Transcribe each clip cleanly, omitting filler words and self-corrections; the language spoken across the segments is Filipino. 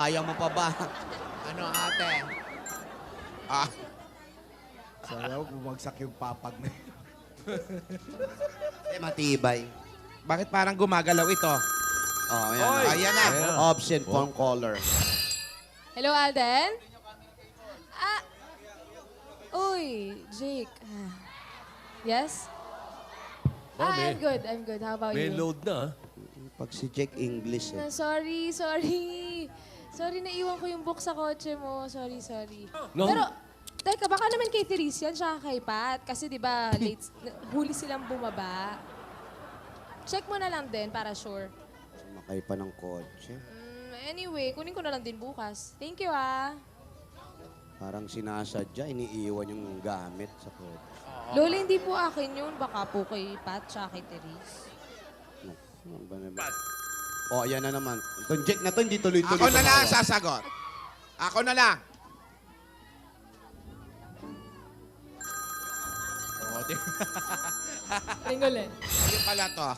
Ayaw mo pa ba? Ano ate? Ah, Sayaw, bumagsak yung papag na yun. matibay. Bakit parang gumagalaw ito? Oh, ayan. Ayan na. Option, phone caller. Hello, Alden? Uy, Jake. Yes? I'm good. I'm good. How about May you? load na. Pag si Jack English eh. Sorry. Sorry, naiwan ko yung book sa kotse mo. Sorry. No. Pero, teka, baka naman kay Therese yan, tsaka kay Pat. Kasi di ba late, huli silang bumaba. Check mo na lang din para sure. Sumakay pa ng kotse. Anyway, kunin ko na lang din bukas. Thank you, ah. Parang sinasadya, iniiwan yung gamit sa kotse. Lola, hindi po akin yun. Baka po kay Pat, tsaka kay Therese. Ano ba naman? Oh, ayan na naman. Itong Jack na to, hindi tuloy-tuloy. Ako na lang tumawa. sasagot. Ako na lang. Oh, Ring ulit. Ayun pala to.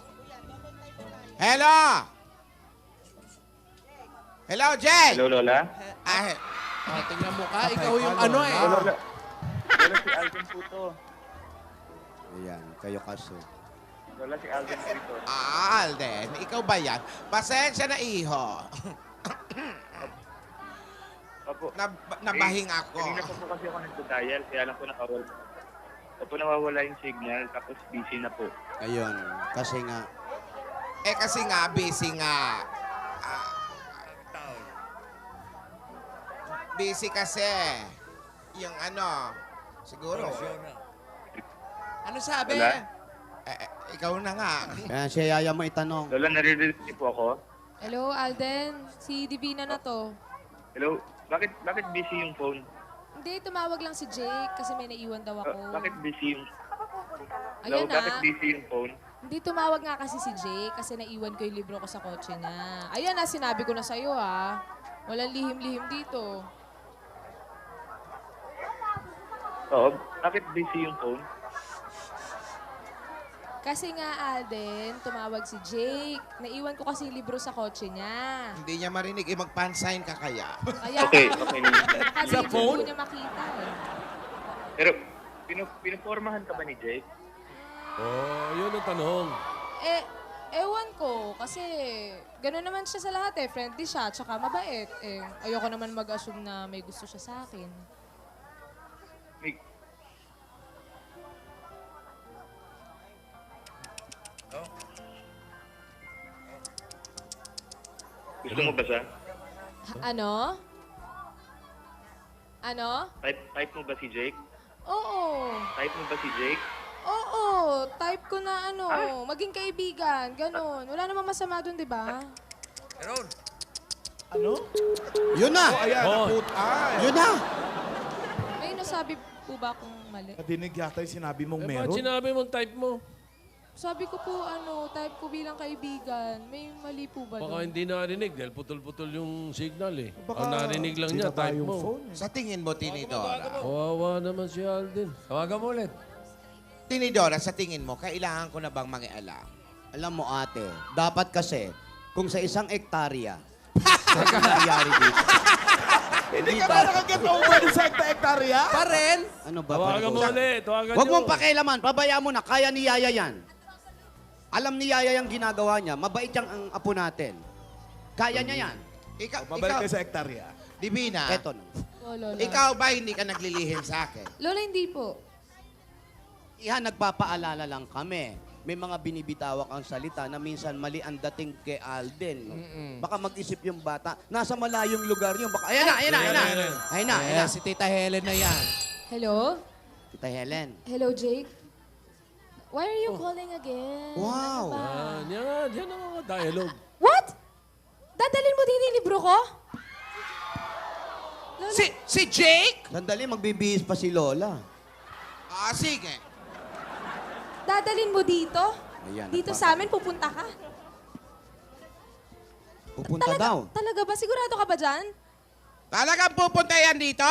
Hello! Hello, Jay! Hello, Lola. Ah, tingnan mo ka. Ikaw yung ano eh. Lola. Lola, si Alvin po to. Ayan, kayo kaso. Lola, si Alvin po ito. Alden, ikaw ba yan? Pasensya na, iho. Opo. Nabahing ako. Kanina po kasi ako nagdo-dial, kaya lang po naka-roll. Opo, nawawala yung signal, tapos busy na po. Ayun, kasi nga, Eh kasi nga, busy nga. Busy kasi. Yung ano, siguro. Ano sabi? Wala. Ikaw na nga. kaya si Yaya mo itanong. Lola, naririnig niyo po ako? Hello, Alden. Si Divina na to. Hello, bakit busy yung phone? Hindi, tumawag lang si Jake kasi may naiwan daw ako. Bakit busy yung... Hello, Ayun bakit na. busy yung phone? Hindi, tumawag nga kasi si Jake kasi naiwan ko yung libro ko sa kotse niya. Ayan na, sinabi ko na sa'yo ha. Walang lihim-lihim dito. Oo, bakit busy yung phone? Kasi nga, Alden, tumawag si Jake. Naiwan ko kasi yung libro sa kotse niya. Hindi niya marinig. Mag-pansign ka kaya. Kaya Okay. kasi Sa hindi phone? ko niya makita eh. Pero, pinupormahan ka ba ni Jake? Oh, yun ang tanong. Ewan ko. Kasi gano'n naman siya sa lahat eh. Friendly siya, tsaka mabait. Ayoko naman mag-assume na may gusto siya sa akin. May... Gusto mo ba siya? Ano? Ano? Type mo ba si Jake? Oo. Type mo ba si Jake? Oo. Type ko na ano, maging kaibigan. Ganon. Wala namang masama dun, di ba? Ano? Yun na! Ayan, Oh. Yun na! May nasabi po ba akong mali? Nadinig yata yung sinabi mong Eh, meron. bakit sinabi mong type mo? Sabi ko po, type ko bilang kaibigan. May mali po ba Baka doon? hindi narinig dahil putol-putol yung signal eh. Baka Ang narinig lang niya, binaba type yung mo. phone, eh. Sa tingin mo, Tinidora. Kawawa naman si Alden. Tawagan mo ulit. Tinidora, sa tingin mo, kailangan ko na bang mangialam? Alam mo ate, dapat kasi, kung sa isang ektarya, ano nangyayari dito? Hindi ka ba nakaget over sa hektarya? Pa rin? Ano ba? Tawagan mo pare-usapan? ulit. Tawagan Huwag niyo. mong pakialaman, pabayaan mo na, kaya ni Yaya yan. Alam ni Yaya yung ginagawa niya, mabait yang ang apo natin. Kaya niya yan. Babalik kayo sa hektarya. Divina, Eto na. Oh, Lola. ikaw ba hindi ka naglilihim sa akin? Lola, hindi po. Iha, nagpapaalala lang kami. May mga binibitawak ang salita na minsan mali ang dating kay Alden. No? Baka mag-isip yung bata, nasa malayong lugar yun. Baka, ayan na. Ayun na. Si Tita Helen na yan. Hello? Tita Helen. Hello, Jake? Why are you calling again? Wow. Ano ba? Yan ang mga dialogue. What? Dadalhin mo din yung libro ko? Lola, Si Jake? Sandali, magbibihis pa si Lola. Sige. dadalhin mo dito? Ayan, Dito sa amin, pupunta ka? Pupunta daw. Talaga ba? Sigurado ka ba dyan? Talagang pupunta yan dito?